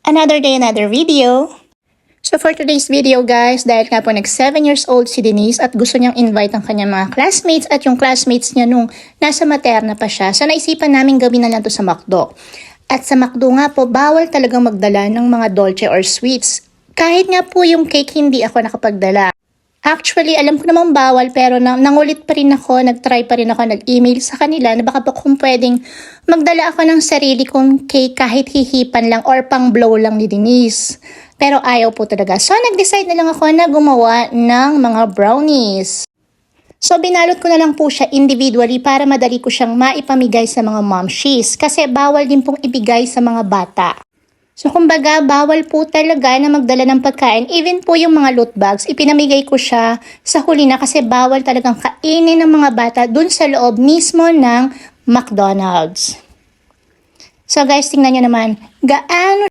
Another day, another video. So for today's video guys, dahil nga po nag 7 years old si Denise at gusto niyang invite ang kanyang mga classmates at yung classmates niya nung nasa materna pa siya. So naisipan namin gawin na lang to sa McDo. At sa McDo nga po, bawal talagang magdala ng mga dolce or sweets. Kahit nga po yung cake, hindi ako nakapagdala. Actually, alam ko namang bawal pero nangulit pa rin ako, nag-try pa rin ako, nag-email sa kanila na baka po kung pwedeng magdala ako ng sarili kong cake kahit hihipan lang or pang blow lang ni Denise. Pero ayaw po talaga. So, nag-decide na lang ako na gumawa ng mga brownies. So, binalot ko na lang po siya individually para madali ko siyang maipamigay sa mga momshies kasi bawal din pong ibigay sa mga bata. So, kumbaga, bawal po talaga na magdala ng pagkain. Even po yung mga loot bags, ipinamigay ko siya sa huli na kasi bawal talagang kainin ng mga bata dun sa loob mismo ng McDonald's. So guys, tingnan nyo naman, gaano